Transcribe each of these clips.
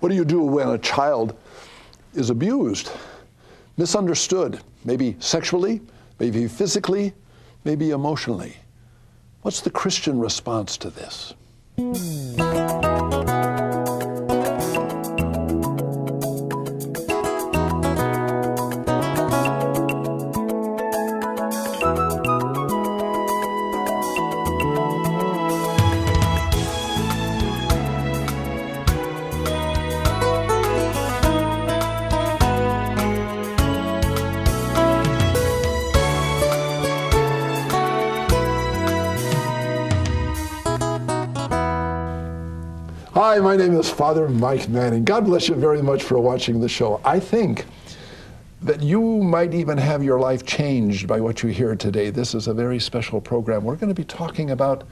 What do you do when a child is abused, misunderstood, maybe sexually, maybe physically, maybe emotionally? What's the Christian response to this? Hi, my name is Father Mike Manning. God bless you very much for watching the show. I think that you might even have your life changed by what you hear today. This is a very special program. We're going to be talking about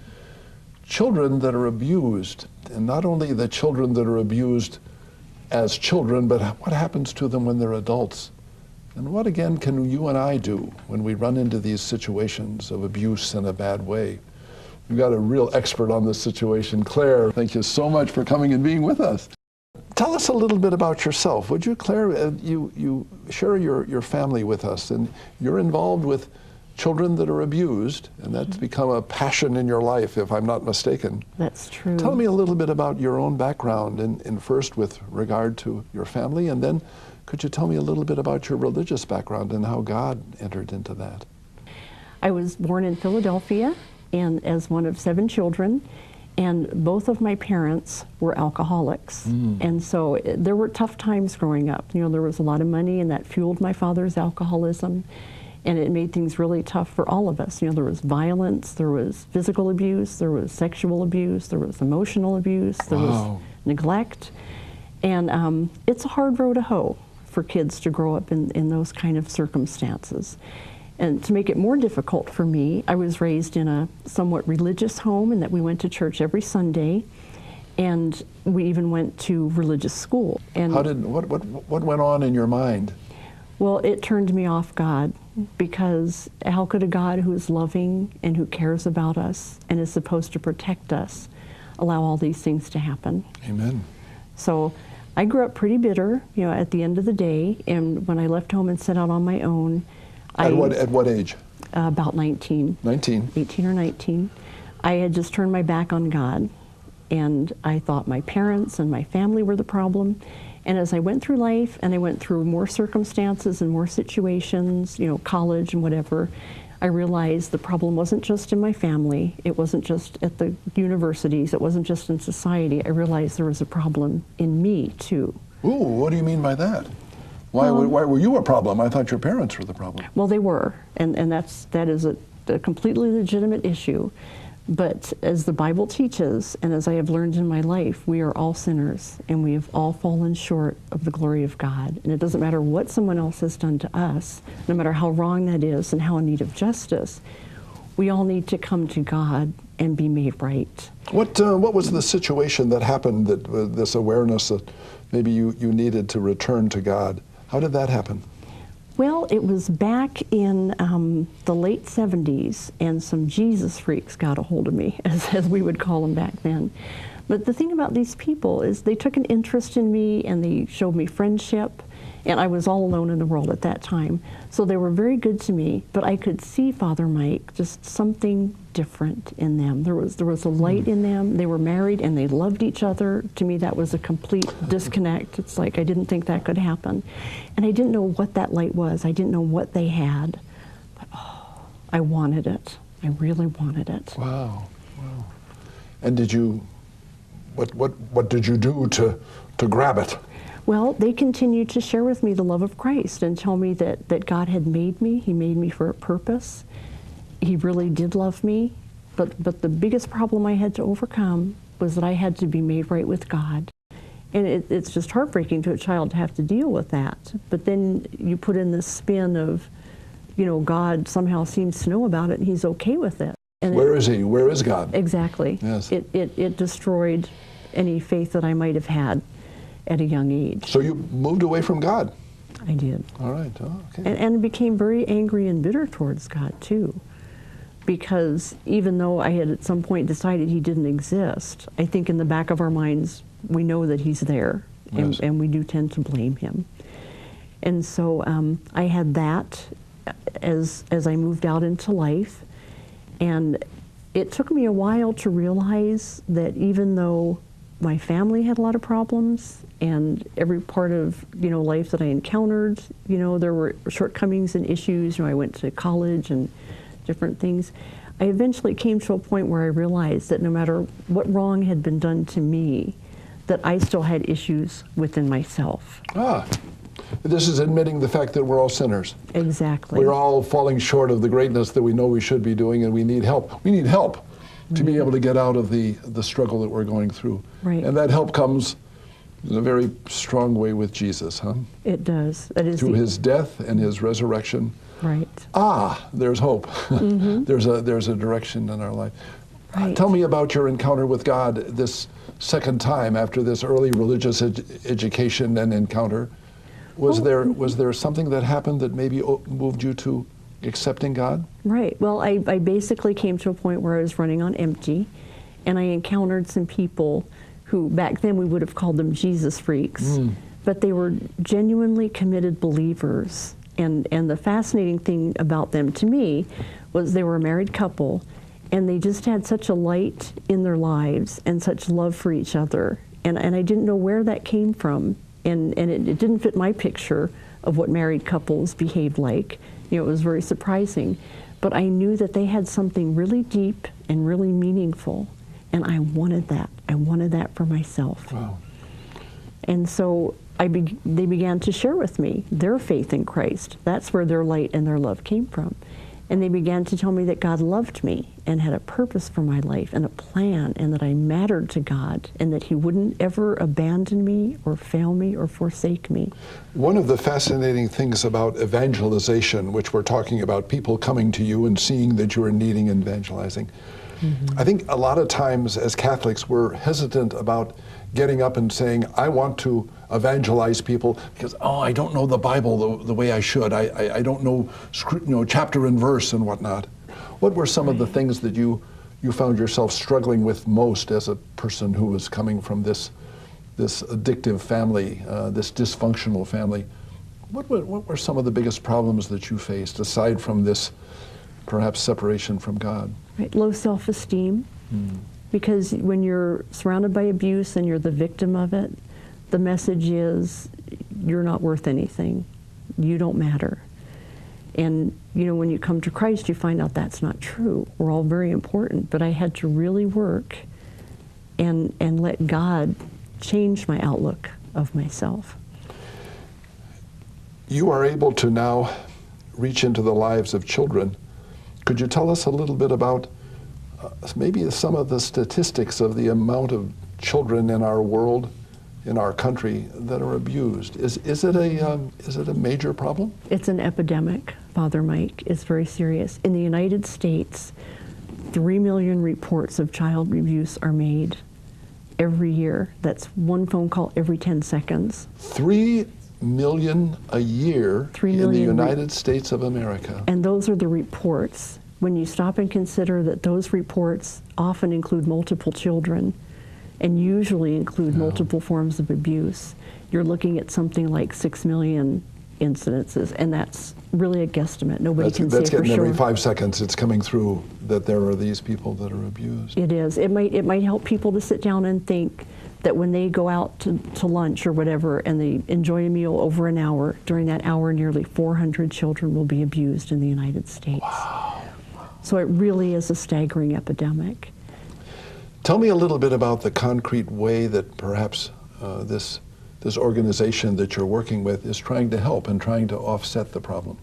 children that are abused, and not only the children that are abused as children, but what happens to them when they're adults. And what, again, can you and I do when we run into these situations of abuse in a bad way? We've got a real expert on this situation. Claire, thank you so much for coming and being with us. Tell us a little bit about yourself. Would you, Claire? You share your family with us, and you're involved with children that are abused, and that's become a passion in your life, if I'm not mistaken. That's true. Tell me a little bit about your own background, in first with regard to your family, and then could you tell me a little bit about your religious background and how God entered into that? I was born in Philadelphia, and as one of 7 children, and both of my parents were alcoholics. And so there were tough times growing up. You know, there was a lot of money, and that fueled my father's alcoholism, and it made things really tough for all of us. You know, there was violence, there was physical abuse, there was sexual abuse, there was emotional abuse, there was neglect, and it's a hard road to hoe for kids to grow up in those kind of circumstances. And to make it more difficult for me, I was raised in a somewhat religious home, in that we went to church every Sunday, and we even went to religious school. And what went on in your mind? Well, it turned me off God, because how could a God who is loving and who cares about us and is supposed to protect us allow all these things to happen? Amen. So I grew up pretty bitter, you know, at the end of the day, and when I left home and set out on my own, At what age? About 19. 19. 18 or 19. I had just turned my back on God, and I thought my parents and my family were the problem. And as I went through life, and I went through more circumstances and more situations, you know, college and whatever, I realized the problem wasn't just in my family, it wasn't just at the universities, it wasn't just in society. I realized there was a problem in me too. Ooh, what do you mean by that? Why were you a problem? I thought your parents were the problem. Well, they were, and that is a completely legitimate issue. But as the Bible teaches, and as I have learned in my life, we are all sinners, and we have all fallen short of the glory of God. And it doesn't matter what someone else has done to us, no matter how wrong that is and how in need of justice, we all need to come to God and be made right. What was the situation that happened, that this awareness that maybe you needed to return to God? How did that happen? Well, it was back in the late 70s, and some Jesus freaks got a hold of me, as we would call them back then. But the thing about these people is they took an interest in me, and they showed me friendship, and I was all alone in the world at that time. So they were very good to me, but I could see, Father Mike, just something different in them. There was a light in them. They were married and they loved each other. To me, that was a complete disconnect. It's like I didn't think that could happen. And I didn't know what that light was. I didn't know what they had. But oh, I wanted it. I really wanted it. Wow. Wow. And did you, what did you do to grab it? Well, they continued to share with me the love of Christ and tell me that God had made me. He made me for a purpose. He really did love me. But the biggest problem I had to overcome was that I had to be made right with God. And it's just heartbreaking to a child to have to deal with that. But then you put in this spin of, you know, God somehow seems to know about it and he's okay with it. And where is he? Where is God? Exactly. Yes. It destroyed any faith that I might have had at a young age. So you moved away from God? I did. All right. Oh, okay. And became very angry and bitter towards God too. Because even though I had at some point decided he didn't exist, I think in the back of our minds we know that he's there and, Yes. and we do tend to blame him. And so I had that as I moved out into life, and it took me a while to realize that even though my family had a lot of problems, and every part of life that I encountered, there were shortcomings and issues. I went to college and different things. I eventually came to a point where I realized that no matter what wrong had been done to me, that I still had issues within myself. This is admitting the fact that we're all sinners. Exactly. We're all falling short of the greatness that we know we should be doing, and we need help. We need help to be able to get out of the struggle that we're going through. Right. And that help comes in a very strong way with Jesus, huh? It does. That is Through his death and his resurrection. Right. There's hope. There's a direction in our life. Right. Tell me about your encounter with God this second time after this early religious education and encounter. Was there something that happened that maybe moved you to accepting God? Right. Well, I basically came to a point where I was running on empty, and I encountered some people who back then we would have called them Jesus freaks, but they were genuinely committed believers. And the fascinating thing about them to me was they were a married couple, and they just had such a light in their lives and such love for each other. And I didn't know where that came from. And it didn't fit my picture of what married couples behave like. It was very surprising. But I knew that they had something really deep and really meaningful. And I wanted that. I wanted that for myself. Wow. And so they began to share with me their faith in Christ. That's where their light and their love came from. And they began to tell me that God loved me and had a purpose for my life and a plan, and that I mattered to God, and that he wouldn't ever abandon me or fail me or forsake me. One of the fascinating things about evangelization, which we're talking about, people coming to you and seeing that you're needing evangelizing, I think a lot of times as Catholics we're hesitant about getting up and saying, I want to evangelize people because, I don't know the Bible the way I should. I don't know, chapter and verse and whatnot. What were some of the things that you found yourself struggling with most as a person who was coming from this addictive family, this dysfunctional family? What were some of the biggest problems that you faced aside from this perhaps separation from God? Right. Low self-esteem. Because when you're surrounded by abuse and you're the victim of it, the message is you're not worth anything. You don't matter. And when you come to Christ, you find out that's not true. We're all very important, but I had to really work and let God change my outlook of myself. You are able to now reach into the lives of children. Could you tell us a little bit about maybe some of the statistics of the amount of children in our world, in our country, that are abused? Is it a major problem? It's an epidemic, Father Mike. It's very serious. In the United States, 3 million reports of child abuse are made every year. That's one phone call every 10 seconds. 3 million a year 3 in the million United States of America. And those are the reports. When you stop and consider that those reports often include multiple children and usually include multiple forms of abuse, you're looking at something like 6 million incidences, and that's really a guesstimate. Nobody can say for getting sure. every 5 seconds it's coming through that there are these people that are abused. It is. It might help people to sit down and think that when they go out to lunch or whatever and they enjoy a meal over an hour, during that hour nearly 400 children will be abused in the United States. Wow. So it really is a staggering epidemic. Tell me a little bit about the concrete way that perhaps this organization that you're working with is trying to help and trying to offset the problem.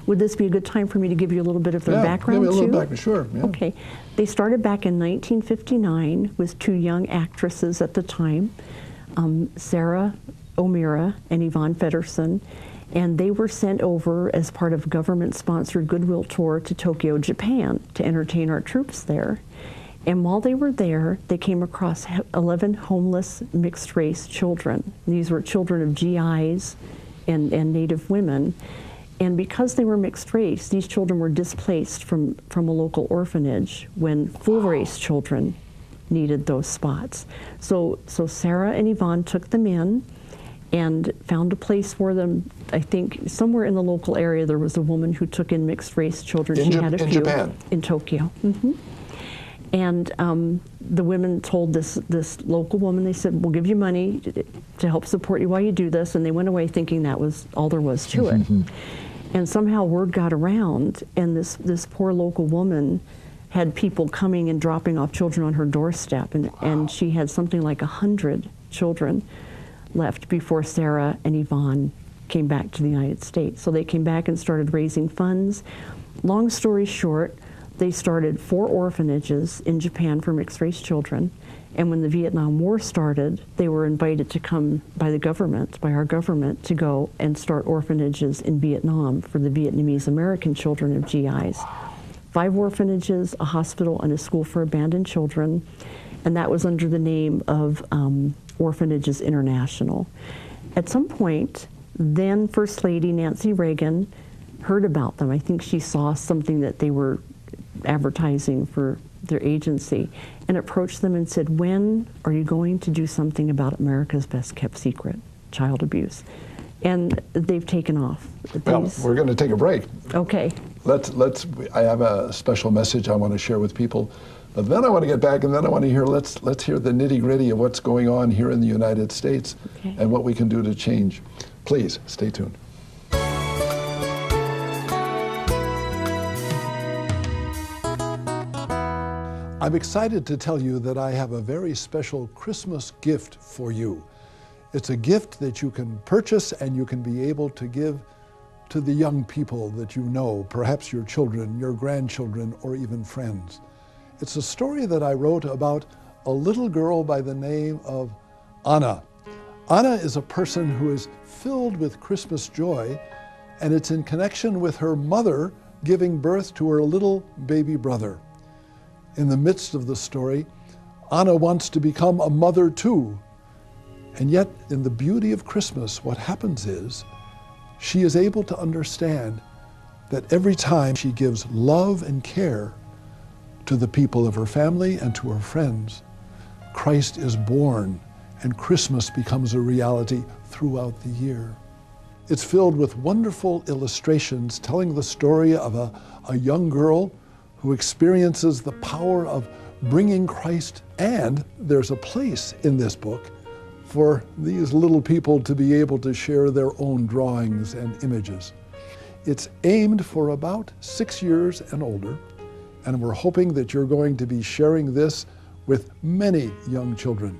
Would this be a good time for me to give you a little bit of their background, give me a little too? background, sure. Yeah. Okay. They started back in 1959 with 2 young actresses at the time, Sarah O'Meara and Yvonne Fedderson, and they were sent over as part of a government-sponsored goodwill tour to Tokyo, Japan, to entertain our troops there. And while they were there, they came across 11 homeless mixed-race children. These were children of GIs and Native women. And because they were mixed race, these children were displaced from a local orphanage when full-race children needed those spots. So Sarah and Yvonne took them in, and found a place for them. I think somewhere in the local area there was a woman who took in mixed race children. In she had a few Japan? In Tokyo. And the women told this local woman, they said, we'll give you money to help support you while you do this. And they went away thinking that was all there was to it. And somehow word got around, and this poor local woman had people coming and dropping off children on her doorstep. And she had something like 100 children left before Sarah and Yvonne came back to the United States. So they came back and started raising funds. Long story short, they started 4 orphanages in Japan for mixed-race children, and when the Vietnam War started, they were invited to come by the government, by our government, to go and start orphanages in Vietnam for the Vietnamese American children of GIs. 5 orphanages, a hospital, and a school for abandoned children, and that was under the name of Orphanages International. At some point, then First Lady Nancy Reagan heard about them. I think she saw something that they were advertising for their agency and approached them and said, when are you going to do something about America's best kept secret, child abuse? And they've taken off. Well, we're going to take a break. Okay. I have a special message I want to share with people. But then I want to get back, and then I want to hear, let's hear the nitty-gritty of what's going on here in the United States and what we can do to change. Please, stay tuned. I'm excited to tell you that I have a very special Christmas gift for you. It's a gift that you can purchase and you can be able to give to the young people that you know, perhaps your children, your grandchildren, or even friends. It's a story that I wrote about a little girl by the name of Anna. Anna is a person who is filled with Christmas joy, and it's in connection with her mother giving birth to her little baby brother. In the midst of the story, Anna wants to become a mother too. And yet, in the beauty of Christmas, what happens is she is able to understand that every time she gives love and care to the people of her family and to her friends, Christ is born and Christmas becomes a reality throughout the year. It's filled with wonderful illustrations telling the story of a young girl who experiences the power of bringing Christ, and there's a place in this book for these little people to be able to share their own drawings and images. It's aimed for about 6 years and older, and we're hoping that you're going to be sharing this with many young children.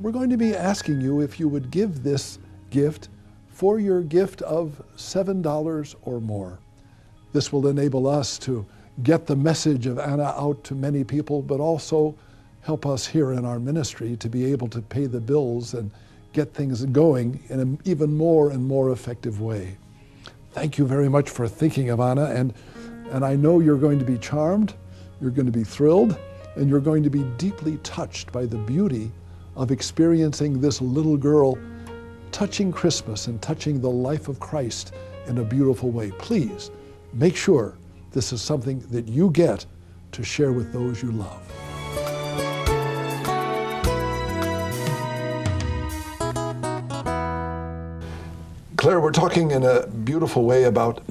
We're going to be asking you if you would give this gift for your gift of $7 or more. This will enable us to get the message of Anna out to many people, but also help us here in our ministry to be able to pay the bills and get things going in an even more and more effective way. Thank you very much for thinking of Anna, and I know you're going to be charmed, you're going to be thrilled, and you're going to be deeply touched by the beauty of experiencing this little girl touching Christmas and touching the life of Christ in a beautiful way. Please make sure this is something that you get to share with those you love. Claire, we're talking in a beautiful way about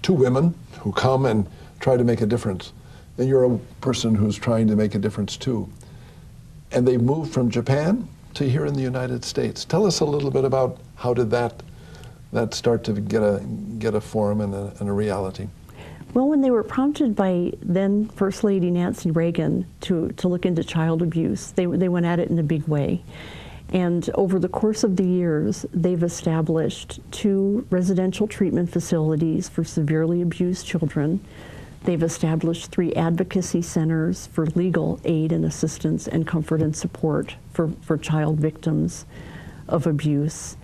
2 women who come and try to make a difference. And you're a person who's trying to make a difference too. And they moved from Japan to here in the United States. Tell us a little bit about how did that start to get a form and a reality? Well, when they were prompted by then First Lady Nancy Reagan to look into child abuse, they went at it in a big way. And over the course of the years, they've established 2 residential treatment facilities for severely abused children. They've established 3 advocacy centers for legal aid and assistance and comfort and support for child victims of abuse.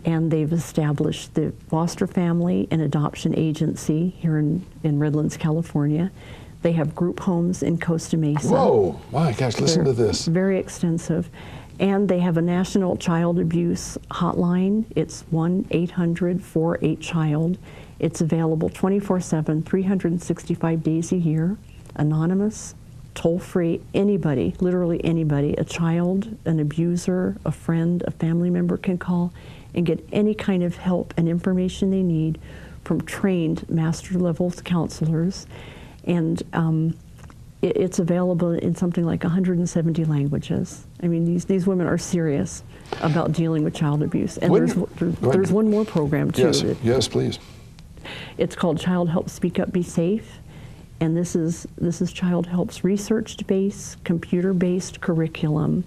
And they've established the foster family and adoption agency here in Redlands, California. They have group homes in Costa Mesa. Whoa, my gosh, listen to this. Very extensive. And they have a national child abuse hotline. It's 1-800-48-CHILD. It's available 24/7, 365 days a year, anonymous, toll-free. Anybody, literally anybody, a child, an abuser, a friend, a family member can call and get any kind of help and information they need from trained master-level counselors. And it's available in something like 170 languages. I mean, these women are serious about dealing with child abuse. And there's one more program, too. Yes, please. It's called Childhelp Speak Up, Be Safe. And this is Childhelp's research-based, computer-based curriculum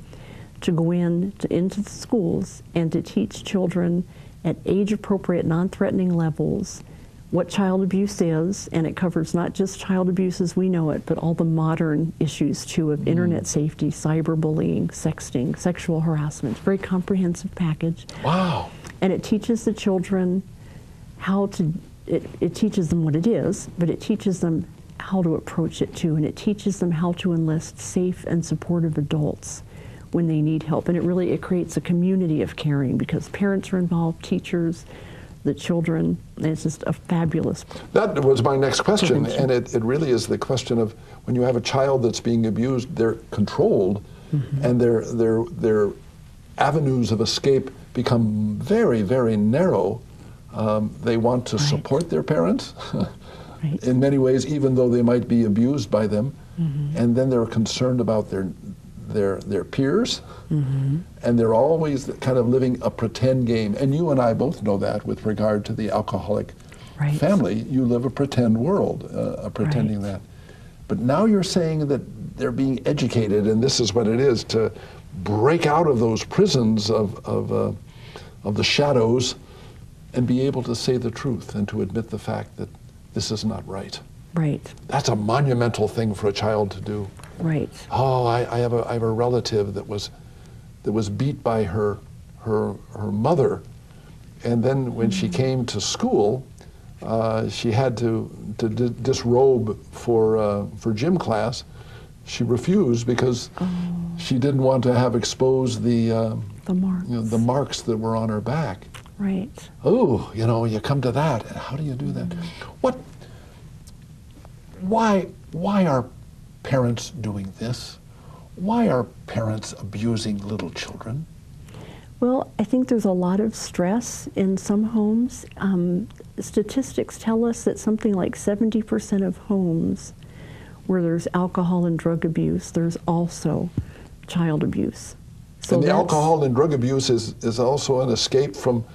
to go into the schools and to teach children at age-appropriate, non-threatening levels what child abuse is, and it covers not just child abuse as we know it, but all the modern issues too of internet safety, cyberbullying, sexting, sexual harassment. It's a very comprehensive package. Wow. And it teaches the children how to, it teaches them what it is, but it teaches them how to approach it too, and it teaches them how to enlist safe and supportive adults when they need help. And it creates a community of caring because parents are involved, teachers, the children, and it's just a fabulous. That was my next question, prevention. and it really is the question of when you have a child that's being abused, they're controlled, and their avenues of escape become very, very narrow. They want to support their parents in many ways, even though they might be abused by them, and then they're concerned about their peers, and they're always kind of living a pretend game. And you and I both know that with regard to the alcoholic family. You live a pretend world, pretending that. But now you're saying that they're being educated, and this is what it is, to break out of those prisons of the shadows and be able to say the truth and to admit the fact that this is not right. Right. That's a monumental thing for a child to do. Right. Oh, I have a relative that was beat by her mother, and then when she came to school, she had to disrobe for gym class. She refused because she didn't want to have exposed the marks. The marks that were on her back. Right. Oh, you come to that. How do you do that? Why are parents doing this? Why are parents abusing little children? Well, I think there's a lot of stress in some homes. Statistics tell us that something like 70% of homes where there's alcohol and drug abuse, there's also child abuse. So and the alcohol and drug abuse is also an escape from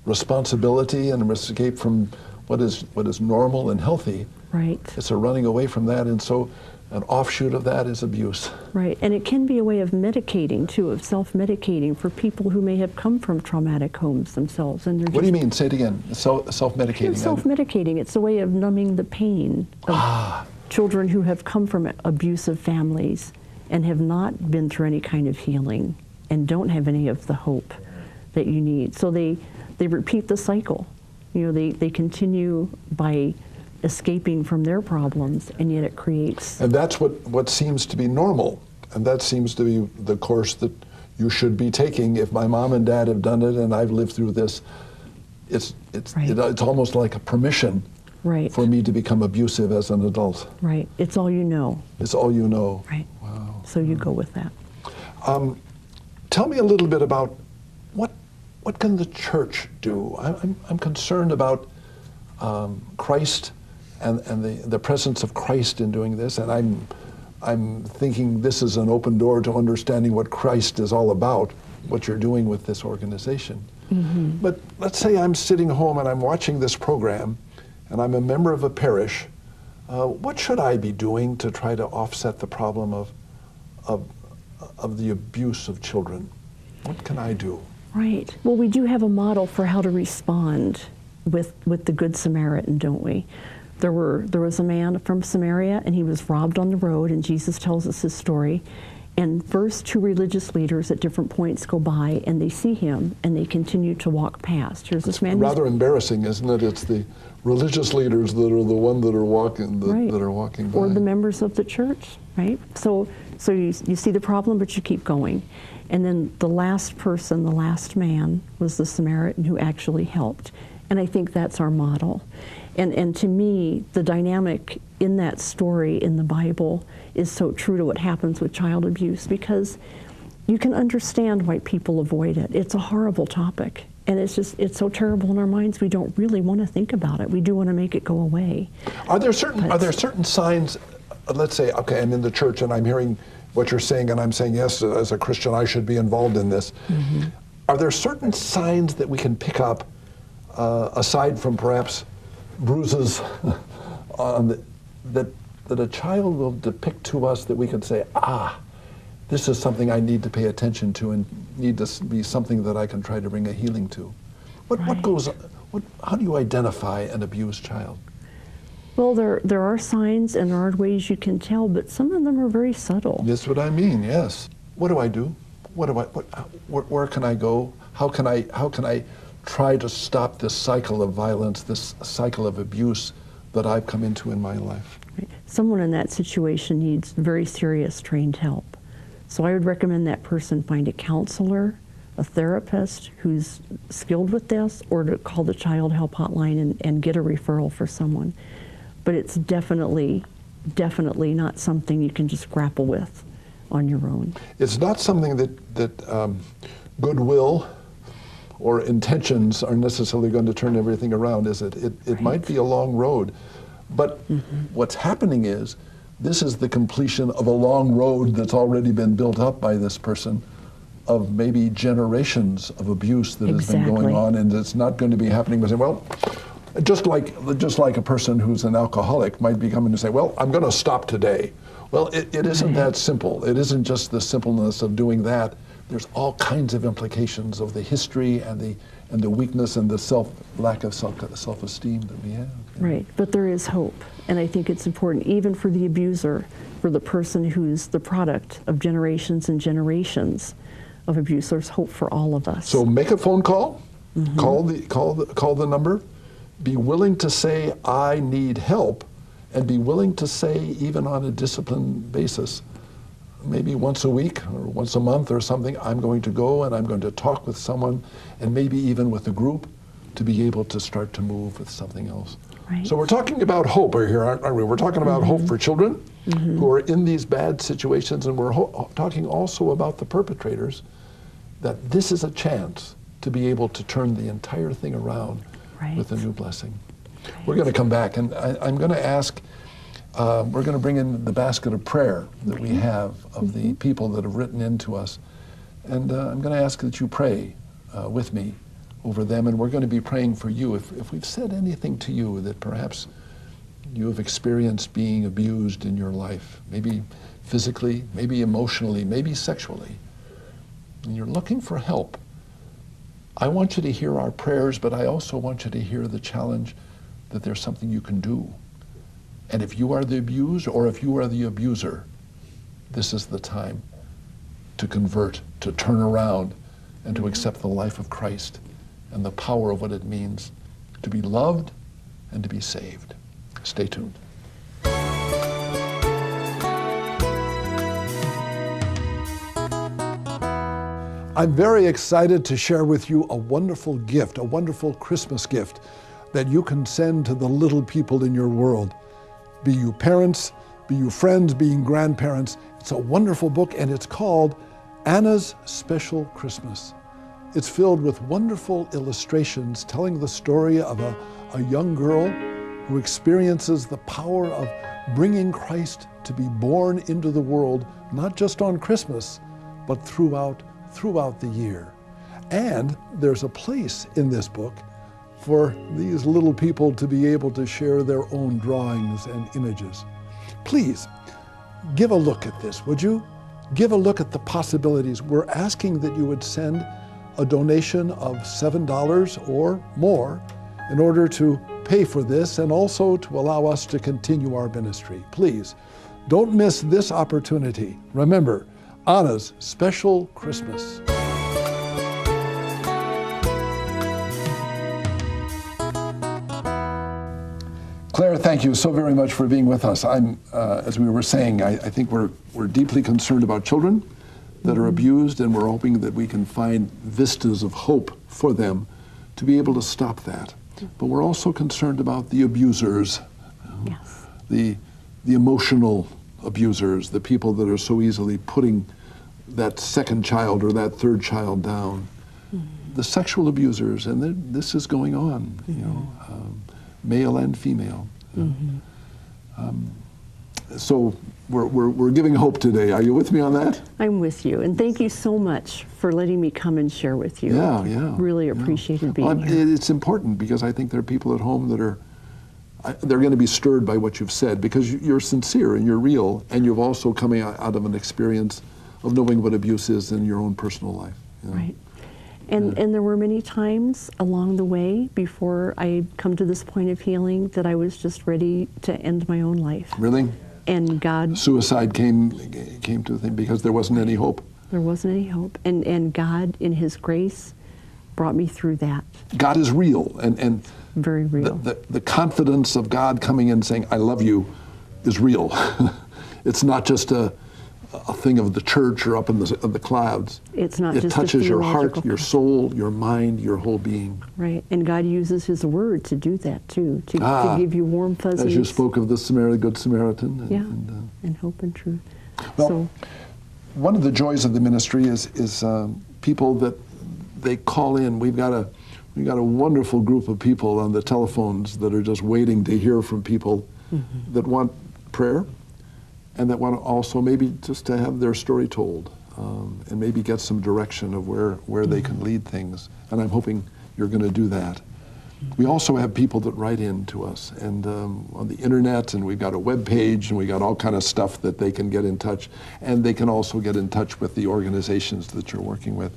responsibility and an escape from what is normal and healthy. Right. It's a running away from that, and so an offshoot of that is abuse. Right, and it can be a way of medicating too, of self-medicating for people who may have come from traumatic homes themselves. And what do you mean? Say it again. Self-medicating. Self-medicating. It's a way of numbing the pain of children who have come from abusive families and have not been through any kind of healing and don't have any of the hope that you need. So they repeat the cycle. They continue by escaping from their problems, and yet it creates. And that's what seems to be normal, and that seems to be the course that you should be taking. If my mom and dad have done it, and I've lived through this, it's almost like a permission for me to become abusive as an adult. Right. It's all you know. It's all you know. Right. Wow. So you go with that. Tell me a little bit about what can the church do? I'm concerned about Christ and the presence of Christ in doing this, and I'm thinking this is an open door to understanding what Christ is all about, what you're doing with this organization. But let's say I'm sitting home and I'm watching this program, and I'm a member of a parish. What should I be doing to try to offset the problem of the abuse of children? What can I do? Right. Well, we do have a model for how to respond with the Good Samaritan, don't we? There was a man from Samaria, and he was robbed on the road, and Jesus tells us his story. And first, two religious leaders at different points go by, and they see him, and they continue to walk past. Here's this man. Rather embarrassing, isn't it? It's the religious leaders that are the one that are walking that are walking by. Or the members of the church, right? So you see the problem, but you keep going. And then the last person, the last man, was the Samaritan who actually helped. And I think that's our model. And to me, the dynamic in that story in the Bible is so true to what happens with child abuse, because you can understand why people avoid it. It's a horrible topic. And it's so terrible in our minds, we don't really want to think about it. We do want to make it go away. Are there certain signs, let's say, okay, I'm in the church and I'm hearing what you're saying, and I'm saying, yes, as a Christian, I should be involved in this. Mm-hmm. Are there certain signs that we can pick up, aside from perhaps bruises, that a child will depict to us that we can say, this is something I need to pay attention to and need to be something that I can try to bring a healing to? How do you identify an abused child? Well, there are signs and there are ways you can tell, but some of them are very subtle. That's what I mean, yes. What do I do? Where can I go? How can I try to stop this cycle of violence, this cycle of abuse that I've come into in my life? Right. Someone in that situation needs very serious trained help. So I would recommend that person find a counselor, a therapist who's skilled with this, or to call the Childhelp hotline and get a referral for someone. But it's definitely not something you can just grapple with on your own. It's not something that goodwill or intentions are necessarily going to turn everything around, is it? It Right. might be a long road, but what's happening is this is the completion of a long road that's already been built up by this person, of maybe generations of abuse that has been going on, and it's not going to be happening by saying, well, just like a person who's an alcoholic might be coming to say, well, I'm going to stop today. Well, it isn't that simple. It isn't just the simpleness of doing that. There's all kinds of implications of the history and the weakness and the lack of self-esteem that we have. Right, but there is hope. And I think it's important, even for the abuser, for the person who's the product of generations and generations of abuse. There's hope for all of us. So make a phone call, call the number, be willing to say, I need help, and be willing to say, even on a disciplined basis, maybe once a week or once a month or something, I'm going to go and I'm going to talk with someone, and maybe even with a group, to be able to start to move with something else. Right. So we're talking about hope here, aren't we? We're talking about hope for children who are in these bad situations, and we're talking also about the perpetrators, that this is a chance to be able to turn the entire thing around with a new blessing. Right. We're going to come back, and I'm going to ask, we're going to bring in the basket of prayer that we have of the people that have written in to us, and I'm going to ask that you pray with me over them, and we're going to be praying for you. If we've said anything to you that perhaps you have experienced being abused in your life, maybe physically, maybe emotionally, maybe sexually, and you're looking for help, I want you to hear our prayers, but I also want you to hear the challenge that there's something you can do. And if you are the abused or if you are the abuser, this is the time to convert, to turn around, and to accept the life of Christ and the power of what it means to be loved and to be saved. Stay tuned. I'm very excited to share with you a wonderful gift, a wonderful Christmas gift that you can send to the little people in your world. Be you parents, be you friends, being grandparents. It's a wonderful book, and it's called Anna's Special Christmas. It's filled with wonderful illustrations telling the story of a young girl who experiences the power of bringing Christ to be born into the world, not just on Christmas, but throughout the year. And there's a place in this book for these little people to be able to share their own drawings and images. Please, give a look at this, would you? Give a look at the possibilities. We're asking that you would send a donation of $7 or more in order to pay for this and also to allow us to continue our ministry. Please, don't miss this opportunity. Remember, Anna's Special Christmas. Claire, thank you so very much for being with us. As we were saying, I think we're deeply concerned about children that are abused, and we're hoping that we can find vistas of hope for them to be able to stop that. but we're also concerned about the abusers, Yes. the emotional abusers, the people that are so easily putting that second child or that third child down, the sexual abusers, and this is going on, male and female. So we're giving hope today. Are you with me on that? I'm with you, and thank you so much for letting me come and share with you. Yeah. Really appreciated being here. It's important because I think there are people at home that they're going to be stirred by what you've said because you're sincere and you're real, and you've also coming out of an experience of knowing what abuse is in your own personal life. Right. And there were many times along the way before I come to this point of healing that I was just ready to end my own life. Really? And God... Suicide came to the thing because there wasn't any hope. There wasn't any hope. And God, in His grace, brought me through that. God is real. And very real. The confidence of God coming in saying, I love you, is real. It's not just a thing of the church or up in the clouds. It's not it just touches a your heart, theological... your soul, your mind, your whole being. Right, and God uses His word to do that too, to give you warm fuzzies. As you spoke of the Good Samaritan. And hope and truth. Well, one of the joys of the ministry is people that they call in. We've got a wonderful group of people on the telephones that are just waiting to hear from people that want prayer, and that want to also maybe just to have their story told, and maybe get some direction of where they can lead things. And I'm hoping you're going to do that. We also have people that write in to us, and on the internet, and we've got a web page, and we got all kind of stuff that they can get in touch, and they can also get in touch with the organizations that you're working with.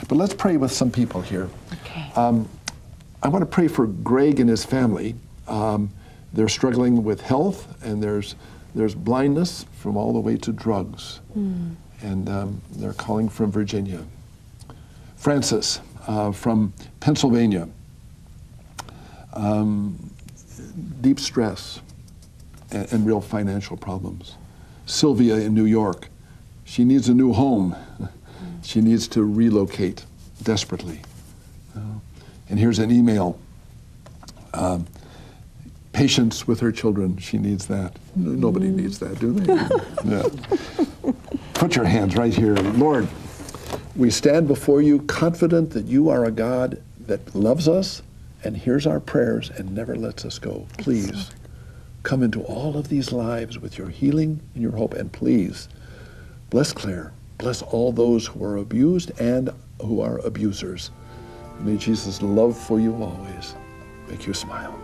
But let's pray with some people here. Okay. I want to pray for Greg and his family. They're struggling with health, and there's blindness from all the way to drugs. And they're calling from Virginia. Francis from Pennsylvania. Deep stress and real financial problems. Sylvia in New York. She needs a new home. She needs to relocate desperately. And here's an email. Patience with her children, she needs that. Nobody needs that, do they? Yeah. Put your hands right here. Lord, we stand before you confident that you are a God that loves us and hears our prayers and never lets us go. Please come into all of these lives with your healing and your hope, and please bless Claire. Bless all those who are abused and who are abusers. May Jesus' love for you always make you smile.